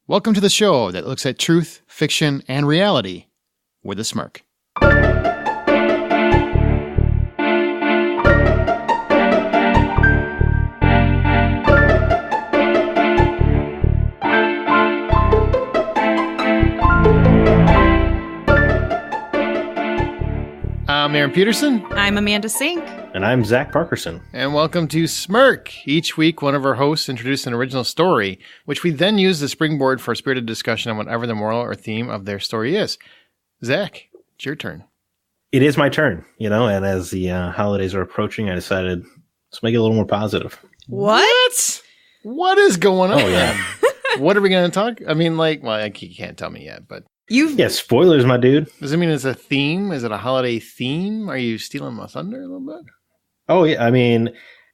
Welcome to the show that looks at truth, fiction, and reality with a smirk. I'm Aaron Peterson. I'm Amanda Sink. And I'm Zach Parkerson. And welcome to Smirk. Each week, one of our hosts introduces an original story, which we then use as springboard for a spirited discussion on whatever the moral or theme of their story is. Zach, it's your turn. It is my turn, and as the holidays are approaching, I decided let's make it a little more positive. What? What is going on? Oh, yeah. What are we going to talk? I mean, you can't tell me yet, but... Yeah, spoilers, my dude. Does it mean it's a theme? Is it a holiday theme? Are you stealing my thunder a little bit? Oh, yeah. I mean,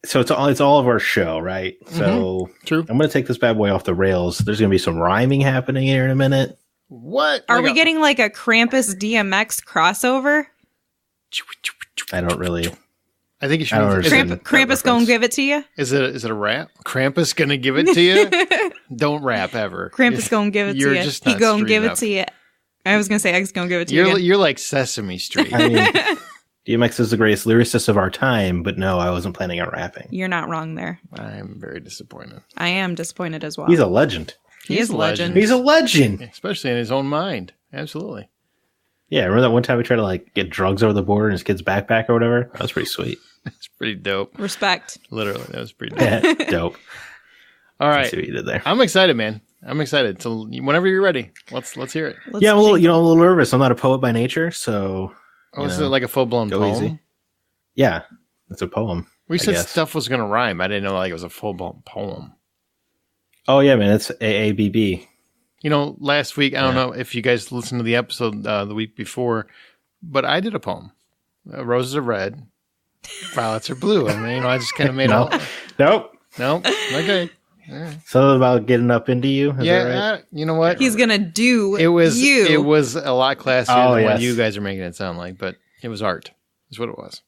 so it's all of our show, right? So True. I'm going to take this bad boy off the rails. There's going to be some rhyming happening here in a minute. What? Are we getting like a Krampus DMX crossover? I don't really... I think you should. Krampus gonna give it to you? Is it a rap? Krampus gonna give it to you? Don't rap ever. Krampus gonna give it to you. Just not he gonna give enough. it to you. I was gonna say X gonna give it to you. You're like Sesame Street. I mean, DMX is the greatest lyricist of our time, but no, I wasn't planning on rapping. You're not wrong there. I'm very disappointed. I am disappointed as well. He's a legend. He is a legend. He's a legend. Especially in his own mind. Absolutely. Yeah, remember that one time we tried to get drugs over the border in his kid's backpack or whatever? That was pretty sweet. That's pretty dope. Respect. Literally, that was pretty dope. Yeah, dope. All right. See what you did there. I'm excited, man. I'm excited. So whenever you're ready, let's hear it. Let's Yeah, I'm a see. little nervous. I'm not a poet by nature, so Oh, is it like a full-blown go poem? easy. Yeah, it's a poem. We I said guess. stuff was going to rhyme. I didn't know it was a full-blown poem. Oh yeah, man, it's AABB. Last week, I don't know if you guys listened to the episode the week before, but I did a poem. Roses are red, violets are blue. I mean, I just kind of made No. Nope. No? Okay. All right. Something about getting up into you. Is that right? You know what? He's gonna do It was a lot classier Oh, than what yes. you guys are making it sound like, but it was art. Is what it was.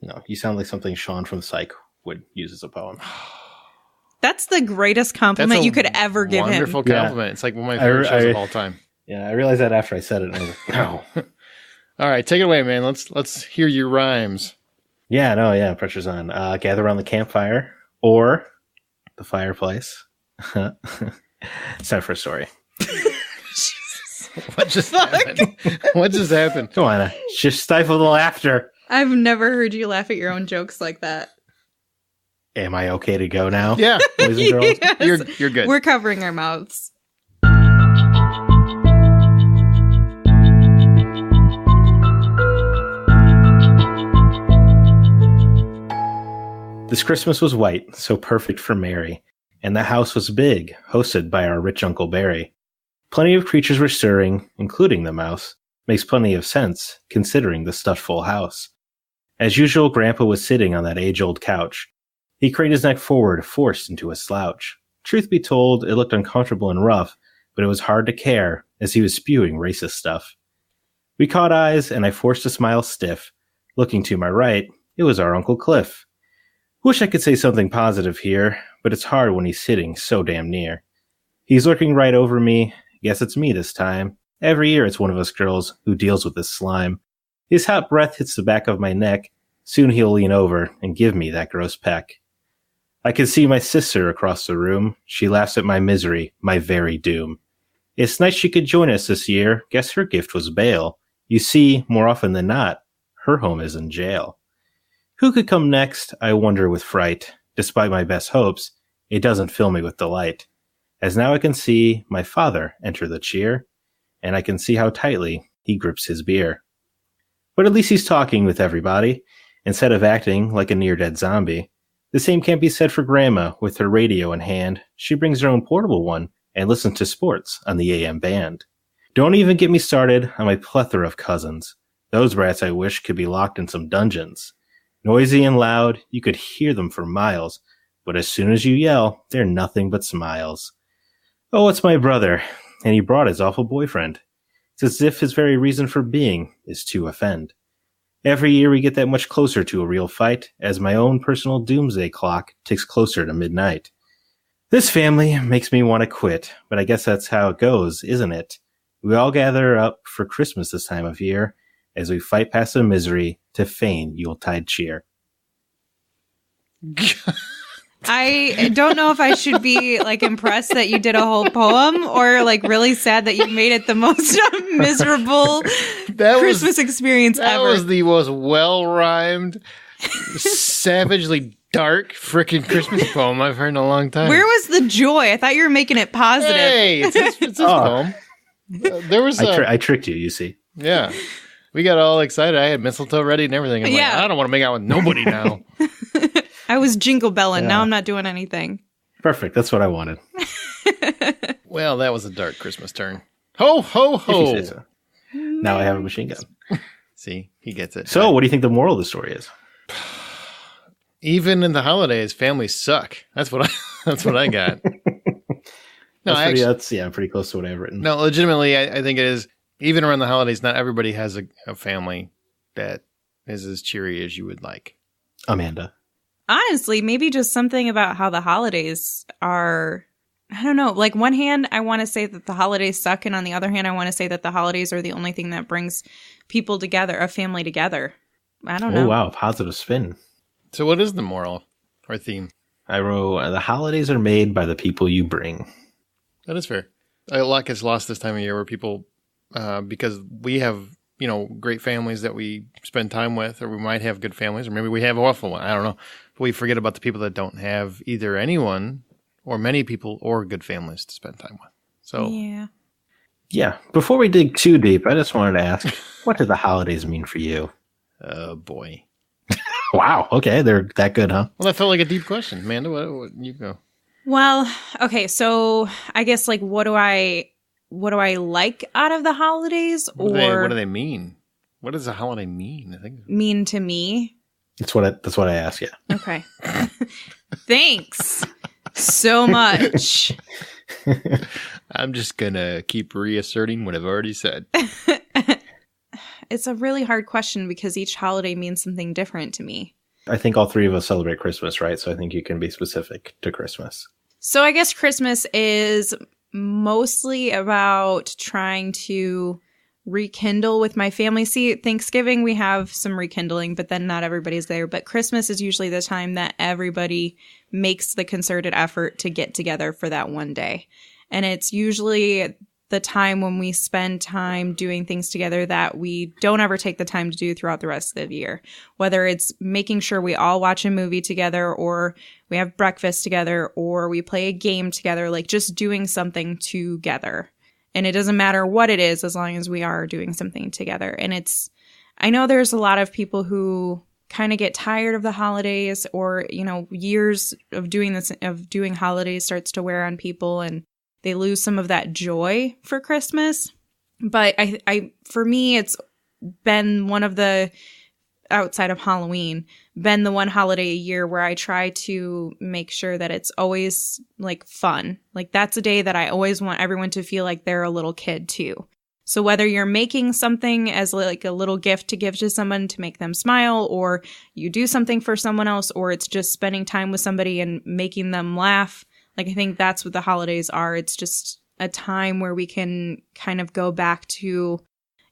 No, you sound like something Sean from Psych would use as a poem. That's the greatest compliment you could ever give him. Wonderful Yeah. compliment. It's like one of my favorite shows of all time. Yeah, I realized that after I said it. And I was like, no. All right, take it away, man. Let's hear your rhymes. Pressure's on. Gather around the campfire or the fireplace. It's time for a story. What just happened? What just happened? Come on, just stifle the laughter. I've never heard you laugh at your own jokes like that. Am I okay to go now? Yeah, Boys and girls? Yes. you're good. We're covering our mouths. This Christmas was white, so perfect for Mary, and the house was big, hosted by our rich Uncle Barry. Plenty of creatures were stirring, including the mouse. Makes plenty of sense, considering the stuffed full house. As usual, Grandpa was sitting on that age-old couch. He craned his neck forward, forced into a slouch. Truth be told, it looked uncomfortable and rough, but it was hard to care, as he was spewing racist stuff. We caught eyes, and I forced a smile stiff. Looking to my right, it was our Uncle Cliff. Wish I could say something positive here, but it's hard when he's sitting so damn near. He's looking right over me. Guess it's me this time. Every year it's one of us girls who deals with this slime. His hot breath hits the back of my neck. Soon he'll lean over and give me that gross peck. I can see my sister across the room. She laughs at my misery, my very doom. It's nice she could join us this year. Guess her gift was bail. You see, more often than not, her home is in jail. Who could come next, I wonder with fright. Despite my best hopes, it doesn't fill me with delight. As now I can see my father enter the cheer, and I can see how tightly he grips his beer. But at least he's talking with everybody, instead of acting like a near-dead zombie. The same can't be said for Grandma with her radio in hand. She brings her own portable one and listens to sports on the AM band. Don't even get me started on my plethora of cousins. Those rats I wish could be locked in some dungeons. Noisy and loud, you could hear them for miles, but as soon as you yell, they're nothing but smiles. Oh, it's my brother, and he brought his awful boyfriend. It's as if his very reason for being is to offend. Every year we get that much closer to a real fight, as my own personal doomsday clock ticks closer to midnight. This family makes me want to quit, but I guess that's how it goes, isn't it? We all gather up for Christmas this time of year as we fight past the misery to feign Yuletide cheer. I don't know if I should be like impressed that you did a whole poem or like really sad that you made it the most miserable Christmas experience ever. That was the most well-rhymed, savagely dark freaking Christmas poem I've heard in a long time. Where was the joy? I thought you were making it positive. Hey, it's his poem. There was I tricked you, you see. Yeah. We got all excited. I had mistletoe ready and everything. I'm like, I don't want to make out with nobody now. I was jingle belling. Now I'm not doing anything. Perfect. That's what I wanted. Well, that was a dark Christmas turn. Ho, ho, ho. If you say so. Now I have a machine gun. See, he gets it. So, what do you think the moral of the story is? Even in the holidays, families suck. That's what I got. No, that's pretty close to what I've written. No, legitimately, I think it is. Even around the holidays, not everybody has a family that is as cheery as you would like. Amanda. Honestly, maybe just something about how the holidays are. I don't know. Like, one hand, I want to say that the holidays suck. And on the other hand, I want to say that the holidays are the only thing that brings people together, a family together. I don't know. Oh, wow. Positive spin. So what is the moral or theme? I wrote, the holidays are made by the people you bring. That is fair. A lot gets lost this time of year where people, because we have, great families that we spend time with, or we might have good families, or maybe we have awful ones. I don't know. But we forget about the people that don't have either anyone or many people or good families to spend time with. So yeah. Before we dig too deep, I just wanted to ask, what do the holidays mean for you? Oh, boy. Wow. Okay. They're that good, huh? Well, that felt like a deep question. Amanda, what you go? Well, okay. So I guess like, what do I like out of the holidays? What do they mean? What does a holiday mean? I think mean to me. That's what I asked. Yeah. Okay. Thanks so much. I'm just gonna keep reasserting what I've already said. It's a really hard question because each holiday means something different to me. I think all three of us celebrate Christmas, right? So I think you can be specific to Christmas. So I guess Christmas is mostly about trying to rekindle with my family. See, Thanksgiving, we have some rekindling, but then not everybody's there. But Christmas is usually the time that everybody makes the concerted effort to get together for that one day. And it's usually the time when we spend time doing things together that we don't ever take the time to do throughout the rest of the year. Whether it's making sure we all watch a movie together, or we have breakfast together, or we play a game together, like just doing something together. And it doesn't matter what it is as long as we are doing something together. And I know there's a lot of people who kind of get tired of the holidays, or, years of doing holidays starts to wear on people and they lose some of that joy for Christmas. But for me, it's been one of the, outside of Halloween, been the one holiday a year where I try to make sure that it's always like fun. Like that's a day that I always want everyone to feel like they're a little kid too. So whether you're making something as like a little gift to give to someone to make them smile, or you do something for someone else, or it's just spending time with somebody and making them laugh. Like, I think that's what the holidays are. It's just a time where we can kind of go back to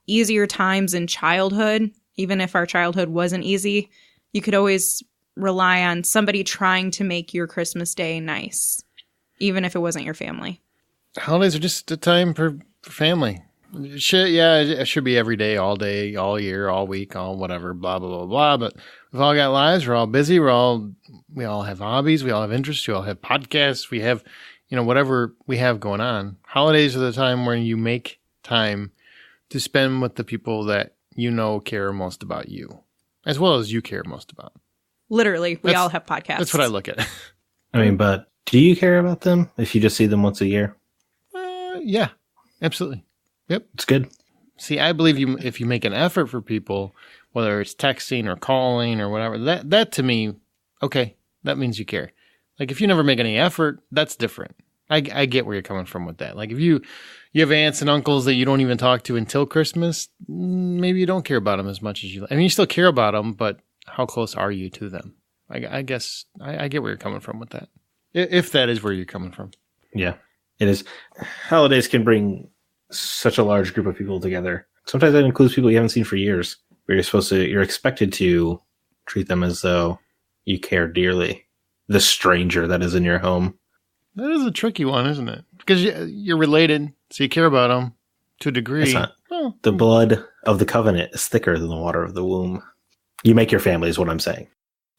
easier times in childhood. Even if our childhood wasn't easy, you could always rely on somebody trying to make your Christmas day nice, even if it wasn't your family. Holidays are just a time for family. It should be every day, all year, all week, all whatever, blah, blah, blah, blah. But we've all got lives. We're all busy. We all have hobbies. We all have interests. We all have podcasts. We have, whatever we have going on. Holidays are the time when you make time to spend with the people that care most about you, as well as you care most about. Literally, we all have podcasts. That's what I look at. I mean, but do you care about them if you just see them once a year? Yeah, absolutely. Yep. It's good. See, I believe if you make an effort for people, whether it's texting or calling or whatever, that to me, okay, that means you care. Like if you never make any effort, that's different. I get where you're coming from with that. Like if you have aunts and uncles that you don't even talk to until Christmas, maybe you don't care about them as much as you. I mean, you still care about them, but how close are you to them? I guess I get where you're coming from with that. If that is where you're coming from. Yeah, it is. Holidays can bring such a large group of people together. Sometimes that includes people you haven't seen for years, where you're expected to treat them as though you care dearly. The stranger that is in your home. That is a tricky one, isn't it? Because you're related, so you care about them to a degree. It's not. Well, the blood of the covenant is thicker than the water of the womb. You make your family, is what I'm saying.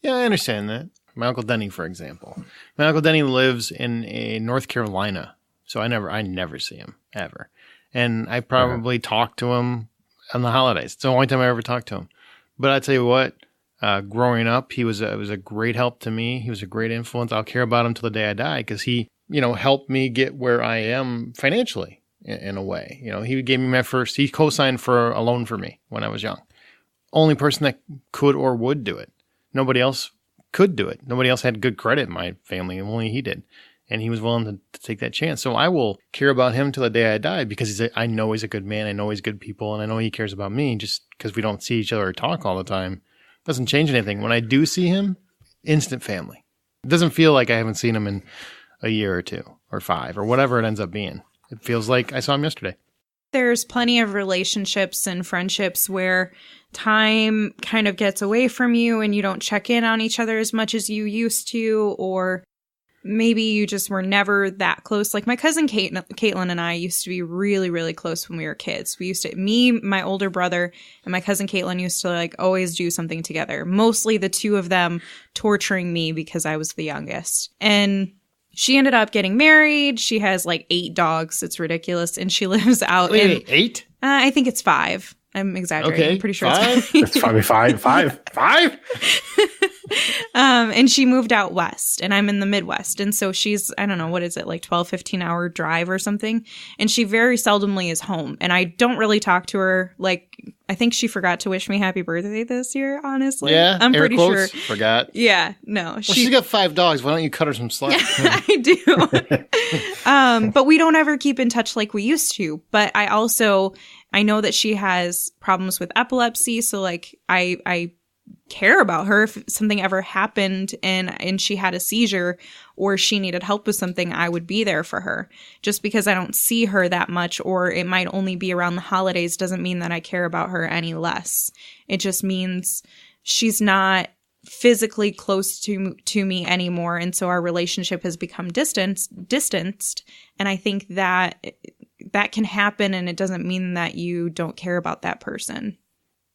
Yeah, I understand that. My Uncle Denny, for example. My Uncle Denny lives in North Carolina, so I never see him, ever. And I probably talk to him on the holidays. It's the only time I ever talk to him. But I tell you what, growing up, he was a great help to me. He was a great influence. I'll care about him till the day I die because he, helped me get where I am financially in a way. He gave me he co-signed for a loan for me when I was young. Only person that could or would do it. Nobody else could do it. Nobody else had good credit in my family. Only he did. And he was willing to take that chance. So I will care about him till the day I die because I know he's a good man. I know he's good people. And I know he cares about me. Just because we don't see each other or talk all the time doesn't change anything. When I do see him, instant family. It doesn't feel like I haven't seen him in a year or 2 or 5 or whatever it ends up being. It feels like I saw him yesterday. There's plenty of relationships and friendships where time kind of gets away from you and you don't check in on each other as much as you used to, or maybe you just were never that close. Like my cousin Caitlin and I used to be really, really close when we were kids. My older brother, and my cousin Caitlin used to always do something together. Mostly the two of them torturing me because I was the youngest. And she ended up getting married. She has 8 dogs. It's ridiculous. And she lives out in 8? I think it's 5. I'm exaggerating. Okay, I'm pretty sure 5? it's 5. It's probably 5. And she moved out west and I'm in the Midwest. And so she's, I don't know, what is it, 12, 15 hour drive or something. And she very seldomly is home. And I don't really talk to her. I think she forgot to wish me happy birthday this year, honestly. Yeah, I'm pretty sure. Forgot. Yeah, no. Well, she's got 5 dogs. Why don't you cut her some slack? I do. But we don't ever keep in touch like we used to. But I know that she has problems with epilepsy. So I care about her. If something ever happened and she had a seizure or she needed help with something, I would be there for her. Just because I don't see her that much, or it might only be around the holidays, doesn't mean that I care about her any less. It just means she's not physically close to me anymore. And so our relationship has become distanced. And I think that can happen, and it doesn't mean that you don't care about that person.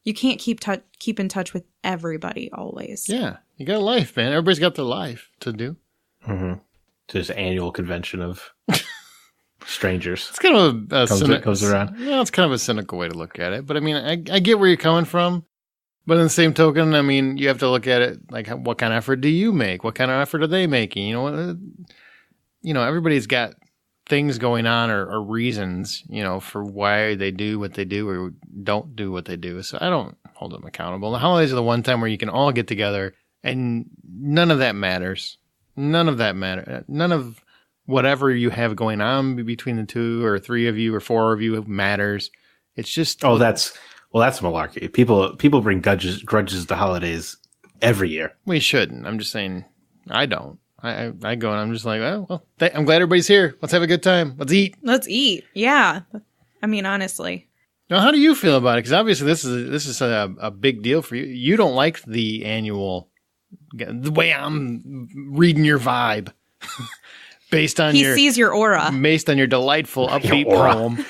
You can't keep in touch with everybody always. Yeah, you got a life, man. Everybody's got their life to do. Mm-hmm. Just annual convention of strangers. It's kind of goes around. Well, it's kind of a cynical way to look at it. But I mean, I get where you're coming from. But in the same token, I mean, you have to look at it what kind of effort do you make? What kind of effort are they making? Everybody's got things going on or reasons, for why they do what they do or don't do what they do. So I don't hold them accountable. The holidays are the one time where you can all get together and none of that matters. None of whatever you have going on between the 2 or 3 of you or 4 of you matters. It's just... that's malarkey. People bring grudges to holidays every year. We shouldn't. I'm just saying I don't. I go and I'm just like, I'm glad everybody's here. Let's have a good time. Let's eat. Yeah. I mean, honestly. Now, how do you feel about it? Because obviously this is a big deal for you. You don't like the annual, the way I'm reading your vibe, He sees your aura. Based on your delightful upbeat poem,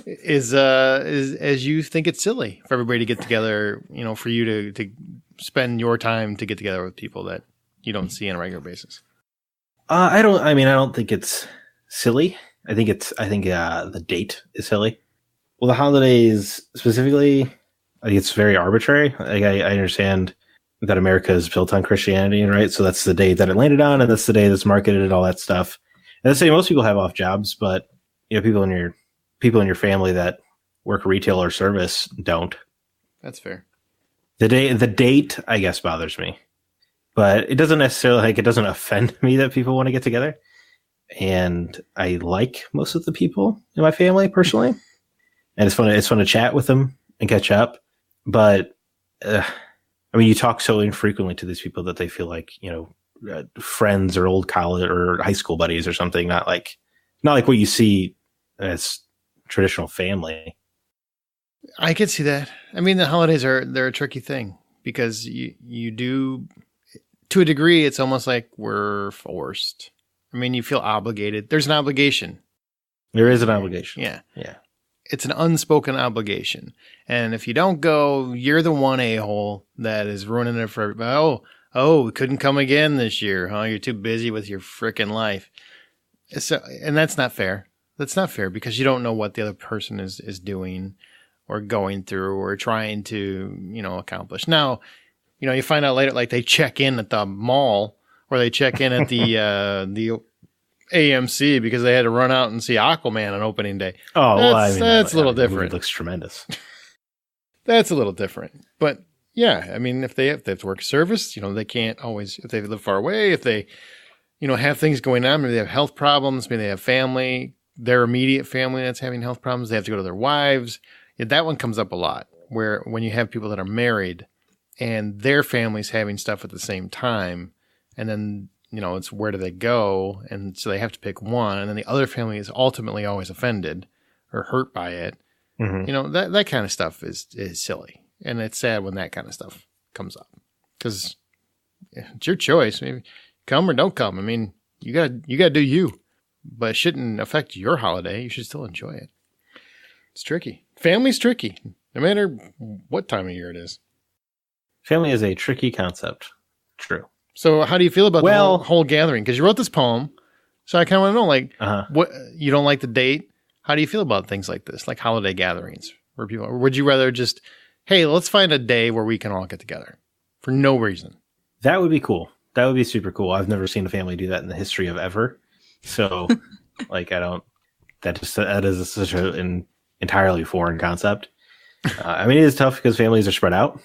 is as you think it's silly for everybody to get together. For you to spend your time to get together with people that you don't see on a regular basis. I don't think it's silly. I think the date is silly. Well, the holidays specifically, I think it's very arbitrary. I understand that America is built on Christianity, right? So that's the day that it landed on, and that's the day that's marketed and all that stuff. And that's the say most people have off jobs, but people in your family that work retail or service don't. That's fair. The date, I guess, bothers me. But it doesn't necessarily, it doesn't offend me that people want to get together. And I like most of the people in my family personally. And it's fun to chat with them and catch up. But, you talk so infrequently to these people that they feel like, friends or old college or high school buddies or something. Not like what you see as traditional family. I could see that. I mean, the holidays they're a tricky thing because you do, to a degree, it's almost like we're forced. I mean, you feel obligated. There's an obligation. There is an obligation. Yeah. Yeah. It's an unspoken obligation. And if you don't go, you're the one a-hole that is ruining it for everybody. Oh, we couldn't come again this year, huh? You're too busy with your frickin' life. So, and that's not fair. That's not fair because you don't know what the other person is doing or going through or trying to, accomplish. Now, you find out later, like they check in at the mall or they check in at the AMC because they had to run out and see Aquaman on opening day. Oh, that's a little different. It looks tremendous. That's a little different. But yeah, I mean, if they have to work service, they can't always, if they live far away, if they, have things going on, maybe they have health problems, maybe they have family, their immediate family that's having health problems, they have to go to their wives. Yeah, that one comes up a lot where when you have people that are married and their family's having stuff at the same time, and then, it's where do they go? And so they have to pick one. And then the other family is ultimately always offended or hurt by it. Mm-hmm. That kind of stuff is silly. And it's sad when that kind of stuff comes up because it's your choice. Maybe come or don't come. I mean, you gotta do you, but it shouldn't affect your holiday. You should still enjoy it. It's tricky. Family's tricky, no matter what time of year it is. Family is a tricky concept. True. So how do you feel about the whole gathering? Because you wrote this poem. So I kind of want to know, what you don't like the date. How do you feel about things like this, like holiday gatherings where people, or would you rather just, hey, let's find a day where we can all get together for no reason? That would be cool. That would be super cool. I've never seen a family do that in the history of ever. So that is such an entirely foreign concept. I mean, it is tough because families are spread out.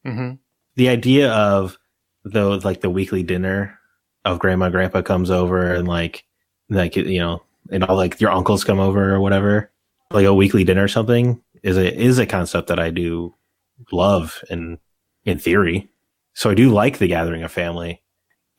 Mm-hmm. The idea of the weekly dinner of grandma and grandpa comes over and and all your uncles come over or whatever, like a weekly dinner or something is a concept that I do love in theory. So I do like the gathering of family.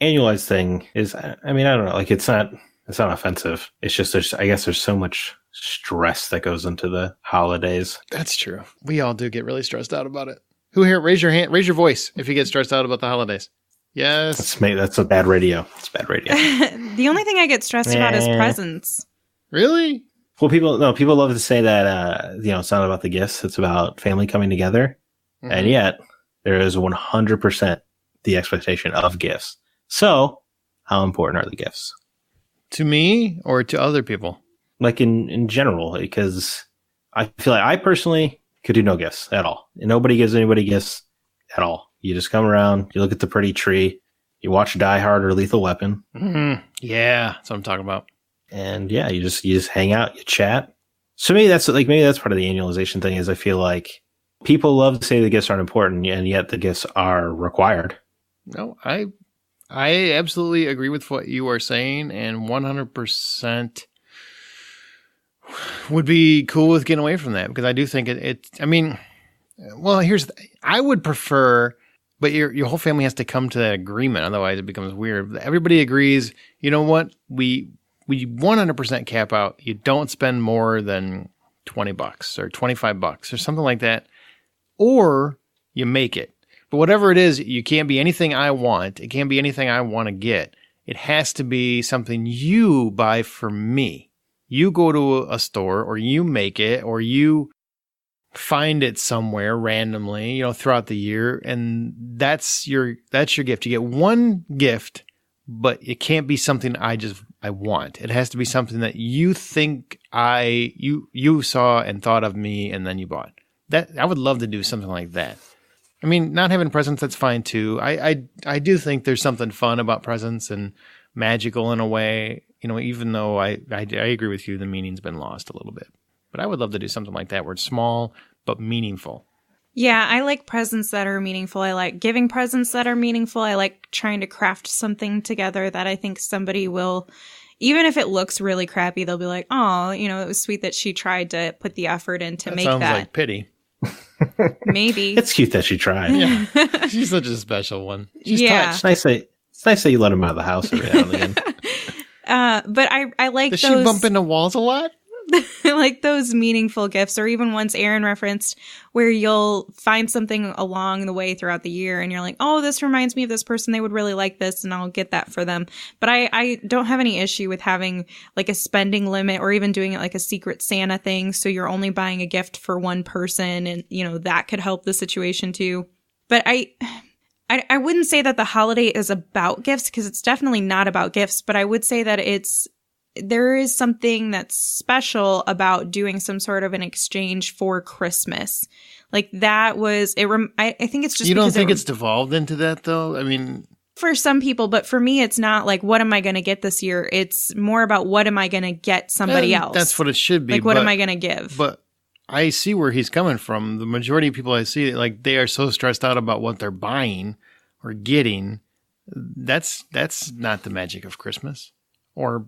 Annualized thing is, I mean, I don't know, it's not offensive. It's just, there's so much stress that goes into the holidays. That's true. We all do get really stressed out about it. Who here? Raise your hand. Raise your voice if you get stressed out about the holidays. Yes. That's a bad radio. It's bad radio. The only thing I get stressed about is presents. Really? Well, people love to say that, it's not about the gifts. It's about family coming together. Mm-hmm. And yet there is 100% the expectation of gifts. So how important are the gifts? To me or to other people? Like in general, because I feel like I personally could do no gifts at all. And nobody gives anybody gifts at all. You just come around, you look at the pretty tree, you watch Die Hard or Lethal Weapon. Mm-hmm. Yeah, that's what I'm talking about. And yeah, you just hang out, you chat. So maybe that's part of the annualization thing is I feel like people love to say the gifts aren't important, and yet the gifts are required. No, I absolutely agree with what you are saying, and 100% would be cool with getting away from that because I do think I would prefer, but your whole family has to come to that agreement. Otherwise it becomes weird. Everybody agrees, you know what? We 100% cap out. You don't spend more than $20 or $25 or something like that, or you make it. But whatever it is, you can't be anything I want. It can't be anything I want to get. It has to be something you buy for me. You go to a store or you make it or you find it somewhere randomly, throughout the year. And that's your gift. You get one gift, but it can't be something I want. It has to be something that you think you saw and thought of me and then you bought. That I would love to do something like that. I mean, not having presents, that's fine too. I do think there's something fun about presents and magical in a way, even though I agree with you, the meaning's been lost a little bit. But I would love to do something like that where it's small but meaningful. Yeah, I like presents that are meaningful. I like giving presents that are meaningful. I like trying to craft something together that I think somebody will, even if it looks really crappy, they'll be like, oh, it was sweet that she tried to put the effort in to make that. Sounds like pity. Maybe. It's cute that she tried. Yeah. She's such a special one. She's touched. It's It's nice that you let him out of the house every now and again. But I like Does those. she bump into walls a lot? I like those meaningful gifts, or even ones Aaron referenced, where you'll find something along the way throughout the year and you're like, oh, this reminds me of this person. They would really like this, and I'll get that for them. But I don't have any issue with having like a spending limit, or even doing it like a Secret Santa thing. So you're only buying a gift for one person, and that could help the situation too. But I wouldn't say that the holiday is about gifts, because it's definitely not about gifts, but I would say that there is something that's special about doing some sort of an exchange for Christmas. Like that was it. I think it's just you don't think it's devolved into that though. I mean, for some people, but for me, it's not like what am I going to get this year. It's more about what am I going to get somebody else. That's what it should be. Like what am I going to give? But I see where he's coming from. The majority of people I see, like they are so stressed out about what they're buying or getting. That's not the magic of Christmas or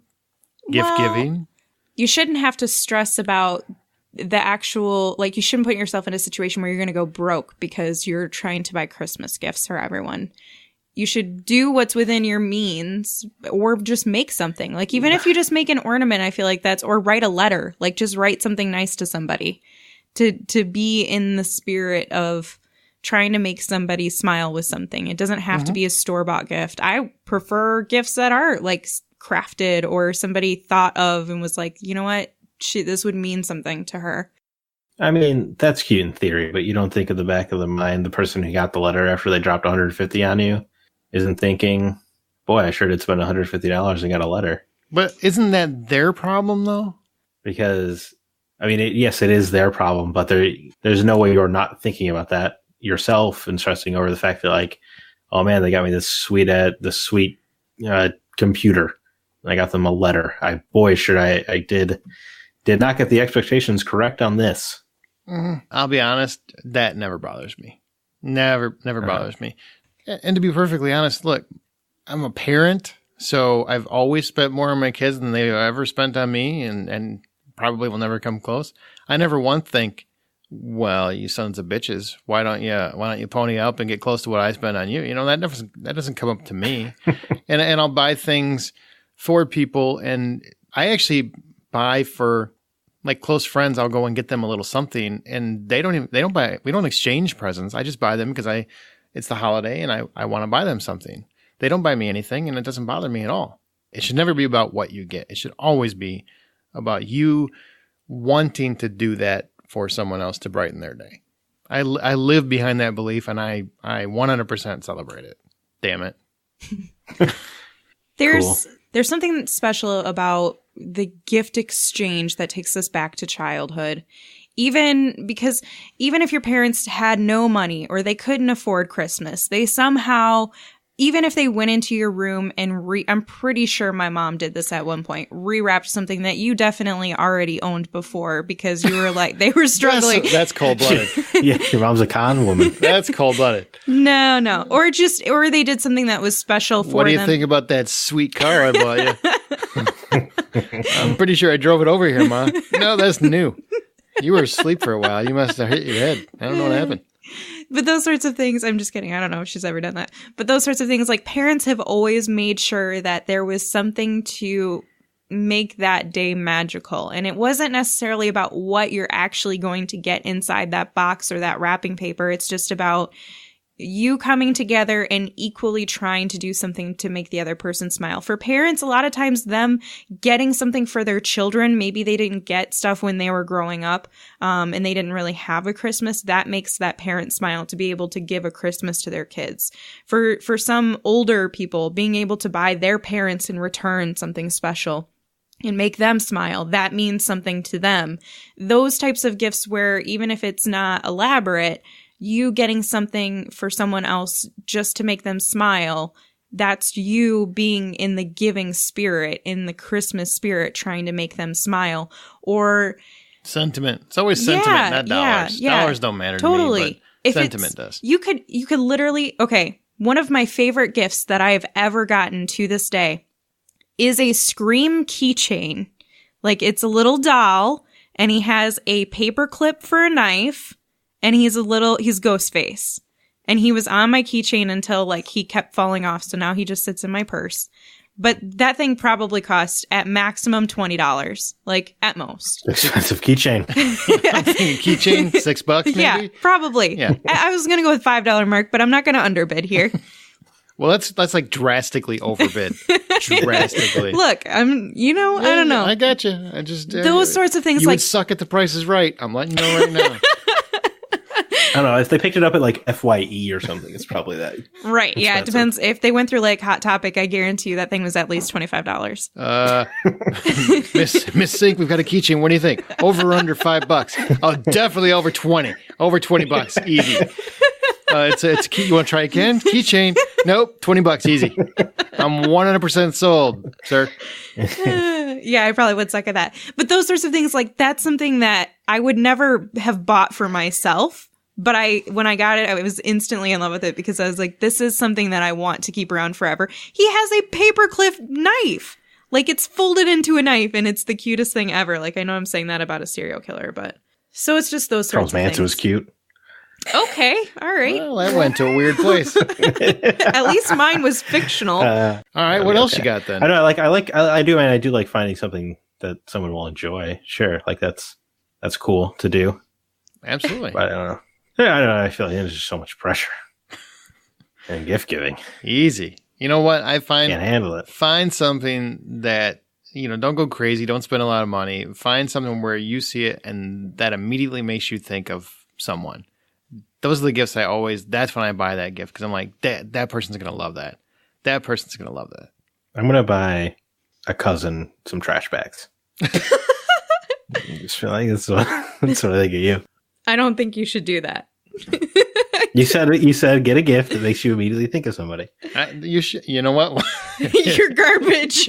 gift giving. You shouldn't have to stress about the actual, like you shouldn't put yourself in a situation where you're going to go broke because you're trying to buy Christmas gifts for everyone. You should do what's within your means, or just make something. Like even if you just make an ornament, I feel like or write a letter, like just write something nice to somebody to be in the spirit of trying to make somebody smile with something. It doesn't have to be a store-bought gift. I prefer gifts that are like crafted, or somebody thought of and was like, you know what, this would mean something to her. I mean, that's cute in theory, but you don't think of the back of the mind, the person who got the letter after they dropped $150 on you isn't thinking, boy, I sure did spend $150 and got a letter. But isn't that their problem though? Because, I mean, yes, it is their problem, but there's no way you're not thinking about that yourself and stressing over the fact that, like, oh man, they got me this sweet computer. I got them a letter. I did not get the expectations correct on this. Mm-hmm. I'll be honest, that never bothers me. Never bothers me. And to be perfectly honest, look, I'm a parent, so I've always spent more on my kids than they've ever spent on me, and probably will never come close. I never once think, well, you sons of bitches, why don't you pony up and get close to what I spend on you? That doesn't come up to me. and I'll buy things for people, and I actually buy for like close friends. I'll go and get them a little something, and we don't exchange presents. I just buy them because it's the holiday and I want to buy them something. They don't buy me anything, and it doesn't bother me at all. It should never be about what you get. It should always be about you wanting to do that for someone else to brighten their day. I live behind that belief, and I 100% celebrate it. Damn it. There's something special about the gift exchange that takes us back to childhood. Even if your parents had no money or they couldn't afford Christmas, they somehow, even if they went into your room and I'm pretty sure my mom did this at one point, rewrapped something that you definitely already owned before because you were like, they were struggling. That's cold-blooded. Yeah, your mom's a con woman. That's cold-blooded. No. Or they did something that was special for them. What do you think about that sweet car I bought you? I'm pretty sure I drove it over here, Ma. No, that's new. You were asleep for a while. You must have hit your head. I don't know what happened. But those sorts of things, I'm just kidding. I don't know if she's ever done that. But those sorts of things, like parents have always made sure that there was something to make that day magical. And it wasn't necessarily about what you're actually going to get inside that box or that wrapping paper. It's just about you coming together and equally trying to do something to make the other person smile. For parents, a lot of times them getting something for their children, maybe they didn't get stuff when they were growing up, and they didn't really have a Christmas. That makes that parent smile to be able to give a Christmas to their kids. For some older people, being able to buy their parents in return something special and make them smile, that means something to them. Those types of gifts where even if it's not elaborate, you getting something for someone else just to make them smile, that's you being in the giving spirit, in the Christmas spirit, trying to make them smile. Or sentiment. It's always sentiment, not dollars. Yeah, dollars don't matter totally. to me, but sentiment does. You could literally, okay, one of my favorite gifts that I have ever gotten to this day is a Scream keychain. Like, it's a little doll, and he has a paper clip for a knife, and he's Ghostface. And he was on my keychain until like he kept falling off. So now he just sits in my purse. But that thing probably cost at maximum $20, like at most. Expensive keychain. Keychain, $6 maybe? Yeah, probably. Yeah. I was going to go with $5 mark, but I'm not going to underbid here. Well, that's like drastically overbid. Drastically. Look, I don't know. I got you. I just those sorts of things you like would suck at The Price is Right. I'm letting you know right now. I don't know. If they picked it up at like FYE or something, it's probably that. Right. expensive. Yeah. It depends. If they went through like Hot Topic, I guarantee you that thing was at least $25. Miss Sink, we've got a keychain. What do you think? Over or under $5? Oh, definitely over 20. Over $20. Easy. It's a key. You want to try again? Keychain. Nope. $20. Easy. I'm 100% sold, sir. Yeah, I probably would suck at that. But those sorts of things, like that's something that I would never have bought for myself. But when I got it, I was instantly in love with it because I was like, this is something that I want to keep around forever. He has a paperclip knife. Like it's folded into a knife and it's the cutest thing ever. Like I know I'm saying that about a serial killer, but so it's just those sorts Charles of things. Manson was cute. Okay. All right. Well, that went to a weird place. At least mine was fictional. All right. What else you got then? I know. I do like finding something that someone will enjoy. Sure. Like that's cool to do. Absolutely. But I don't know. Yeah, I don't know. I feel like there's just so much pressure and gift giving. Easy. You know what? I find Can't handle it. Find something that, don't go crazy. Don't spend a lot of money. Find something where you see it and that immediately makes you think of someone. Those are the gifts that's when I buy that gift because I'm like, that person's going to love that. That person's going to love that. I'm going to buy a cousin some trash bags. I just feel like that's what I think of you. I don't think you should do that. You said get a gift that makes you immediately think of somebody. You know what? You're garbage.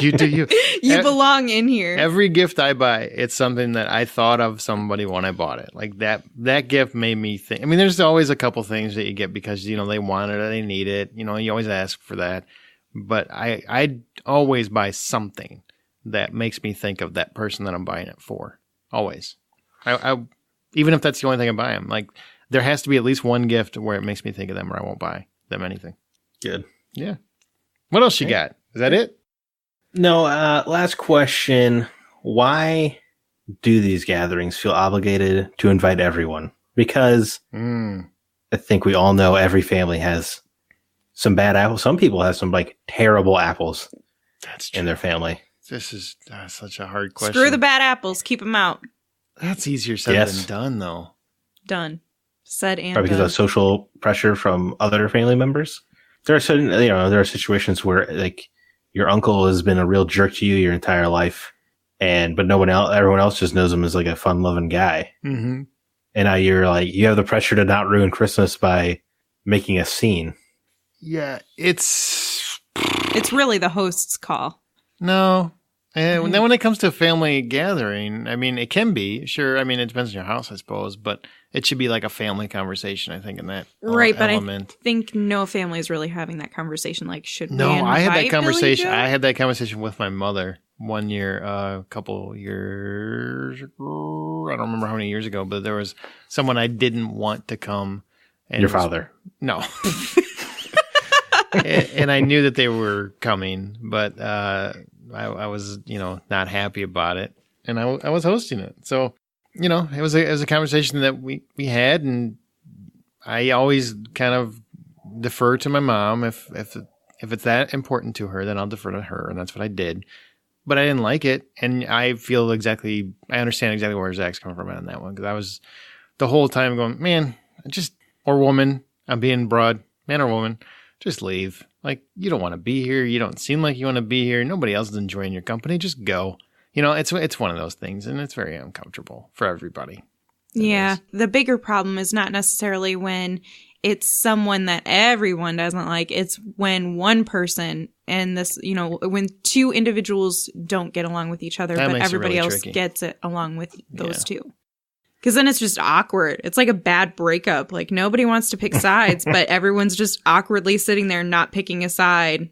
you do you. You belong in here. Every gift I buy, it's something that I thought of somebody when I bought it. Like that gift made me think. I mean, there's always a couple things that you get because they want it or they need it. You always ask for that. But I always buy something that makes me think of that person that I'm buying it for. Always. I even if that's the only thing I buy them, like there has to be at least one gift where it makes me think of them, or I won't buy them anything. Good. Yeah. What else you got? Is that it? No. Last question. Why do these gatherings feel obligated to invite everyone? Because I think we all know every family has some bad apples. Some people have some like terrible apples. That's true. In their family. This is such a hard question. Screw the bad apples. Keep them out. That's easier said than done, though. Done. Said and Probably because done. of social pressure from other family members. There are certain, there are situations where like your uncle has been a real jerk to you your entire life, but everyone else just knows him as like a fun-loving guy. Mm-hmm. And now you're like, you have the pressure to not ruin Christmas by making a scene. Yeah, it's really the host's call. No. And then when it comes to a family gathering, I mean, it can be, sure. I mean, it depends on your house, I suppose, but it should be like a family conversation, I think, in that right, element. But I think no family is really having that converson. Like, should we I had that conversation. Billy Joe? I had that conversation with my mother one year, a couple years ago. I don't remember how many years ago, but there was someone I didn't want to come. And your father? No. and I knew that they were coming, but I was, not happy about it, and I was hosting it. So, it was a conversation that we had, and I always kind of defer to my mom. If it's that important to her, then I'll defer to her, and that's what I did. But I didn't like it, and I understand exactly where Zach's coming from on that one, because I was the whole time going, man, or woman, I'm being broad, man or woman, just leave. Like, you don't want to be here. You don't seem like you want to be here. Nobody else is enjoying your company. Just go. It's one of those things, and it's very uncomfortable for everybody. Yeah. The bigger problem is not necessarily when it's someone that everyone doesn't like. It's when one person and when two individuals don't get along with each other, but everybody else gets it along with those two. Because then it's just awkward. It's like a bad breakup. Like, nobody wants to pick sides, but everyone's just awkwardly sitting there not picking a side.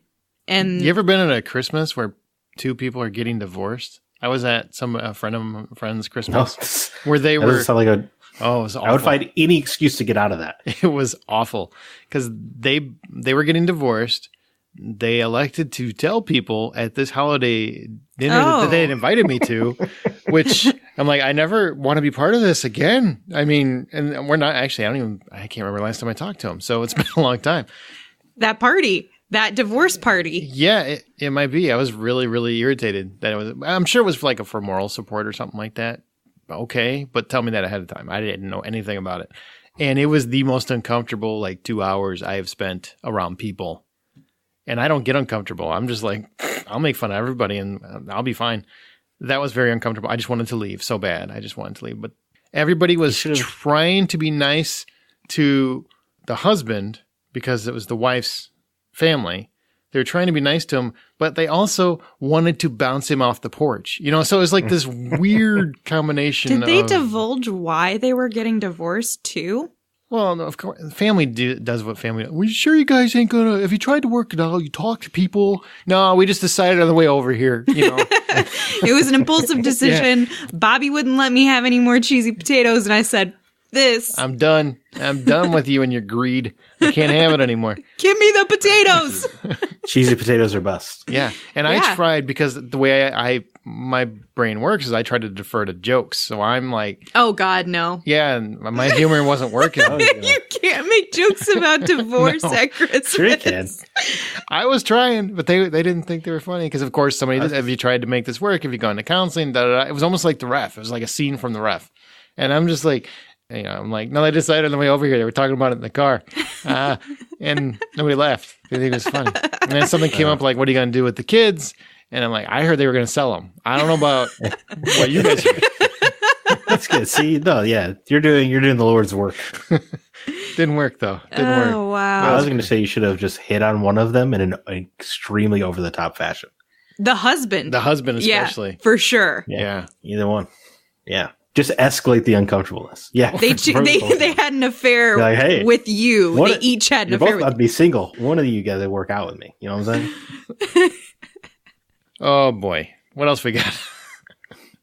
And you ever been at a Christmas where two people are getting divorced? I was at a friend's Christmas where they were. Sound like Oh, it was awful. I would find any excuse to get out of that. It was awful because they were getting divorced. They elected to tell people at this holiday dinner that they had invited me to, which I'm like, I never want to be part of this again. I mean, and we're not actually, I can't remember the last time I talked to him. So it's been a long time. That party, that divorce party. Yeah, it might be. I was really, really irritated that it was, I'm sure it was for moral support or something like that. Okay. But tell me that ahead of time. I didn't know anything about it. And it was the most uncomfortable 2 hours I have spent around people. And I don't get uncomfortable. I'm just like, I'll make fun of everybody and I'll be fine. That was very uncomfortable. I just wanted to leave so bad. I just wanted to leave. But everybody was trying to be nice to the husband because it was the wife's family. They were trying to be nice to him, but they also wanted to bounce him off the porch. So it was like this weird combination. Did they divulge why they were getting divorced too? Well, no, of course, family does what family does. Well, you sure you guys ain't gonna, if you tried to work it out, you talk to people? No, we just decided on the way over here, It was an impulsive decision. Yeah. Bobby wouldn't let me have any more cheesy potatoes, and I said, I'm done. I'm done with you and your greed. I can't have it anymore. Give me the potatoes. Cheesy potatoes are bust. Yeah. And I tried, because the way my brain works is I try to defer to jokes. So I'm like, oh God, no. Yeah. And my humor wasn't working. You can't make jokes about divorce at Christmas. Sure you can. I was trying, but they didn't think they were funny. Because of course somebody, have you tried to make this work? Have you gone to counseling? It was almost like The Ref. It was like a scene from The Ref. And I'm just like, I'm like, no, they decided on the way over here. They were talking about it in the car. And nobody laughed. They think it was funny. And then something came up like, what are you going to do with the kids? And I'm like, I heard they were going to sell them. I don't know about what you guys heard. That's good. See, no, yeah, you're doing the Lord's work. Didn't work though. Didn't work. Oh, wow. I was going to say you should have just hit on one of them in an extremely over the top fashion. The husband especially. Yeah, for sure. Yeah. Either one. Yeah. Just escalate the uncomfortableness. Yeah. They had an affair with you. They each had an affair with you. You're both about to be single. One of you guys would work out with me. You know what I'm saying? Oh boy. What else we got?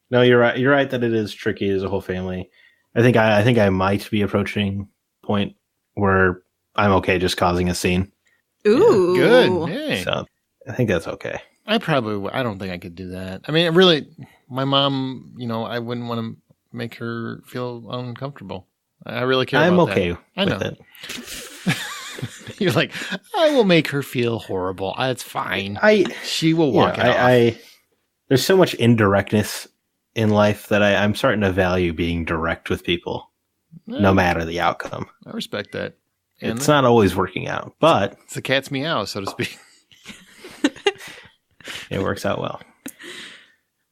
No, you're right. You're right that it is tricky as a whole family. I think I might be approaching a point where I'm okay just causing a scene. Ooh. Yeah. Good. Hey. So I think that's okay. I don't think I could do that. I mean, really, my mom, I wouldn't want to make her feel uncomfortable. I really care about that. I'm okay with it. You're like, I will make her feel horrible. It's fine. She will walk it off. There's so much indirectness in life that I'm starting to value being direct with people, no matter the outcome. I respect that. And it's not always working out, but it's the cat's meow, so to speak. It works out well.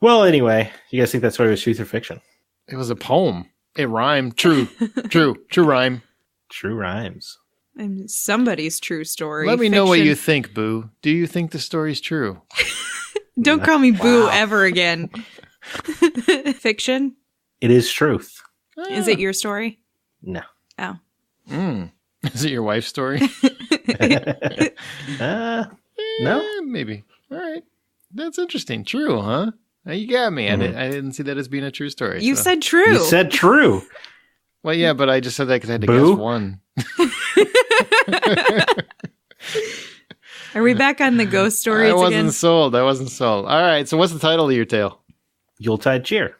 Well, anyway, you guys think that story was truth or fiction? It was a poem. It rhymed. True rhyme. True rhymes. And somebody's true story. Let me know what you think, Boo. Do you think the story's true? Don't call me Boo ever again. Fiction? It is truth. Is it your story? No. Oh. Is it your wife's story? No. Maybe. All right. That's interesting. True, huh? You got me. Mm-hmm. I didn't see that as being a true story. You said true. You said true. Well, yeah, but I just said that because I had to guess one. Are we back on the ghost stories again? I wasn't sold. All right. So what's the title of your tale? Yuletide Cheer.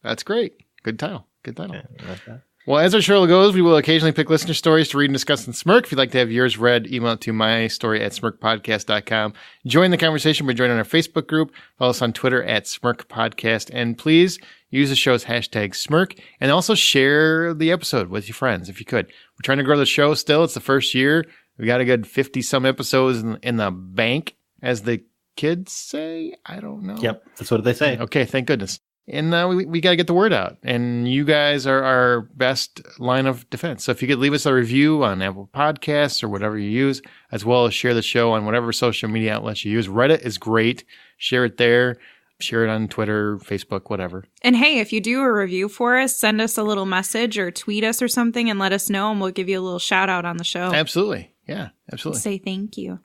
That's great. Good title. Yeah, like that. Well, as our show goes, we will occasionally pick listener stories to read and discuss in Smirk. If you'd like to have yours read, email it to mystory@smirkpodcast.com. Join the conversation by joining our Facebook group. Follow us on Twitter @SmirkPodcast. And please use the show's hashtag Smirk. And also share the episode with your friends if you could. We're trying to grow the show still. It's the first year. We got a good 50-some episodes in the bank, as the kids say. I don't know. Yep, that's what they say. Okay, thank goodness. And we got to get the word out. And you guys are our best line of defense. So if you could leave us a review on Apple Podcasts or whatever you use, as well as share the show on whatever social media outlets you use. Reddit is great. Share it there. Share it on Twitter, Facebook, whatever. And hey, if you do a review for us, send us a little message or tweet us or something and let us know, and we'll give you a little shout out on the show. Absolutely. Yeah, absolutely. Say thank you.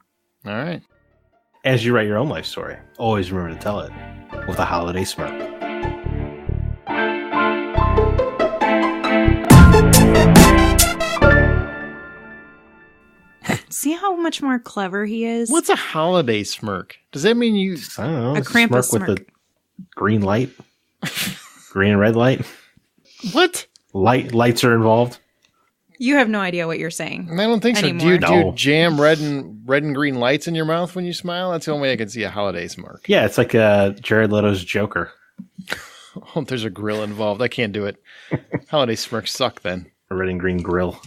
All right. As you write your own life story, always remember to tell it with a holiday smirk. See how much more clever he is? What's a holiday smirk? Does that mean you? I don't know. A Krampus smirk with a green light, green and red light. What? Lights are involved. You have no idea what you're saying. I don't think so. Anymore. Do you jam red and green lights in your mouth when you smile? That's the only way I can see a holiday smirk. Yeah, it's like Jared Leto's Joker. Oh, there's a grill involved. I can't do it. Holiday smirks suck then. A red and green grill.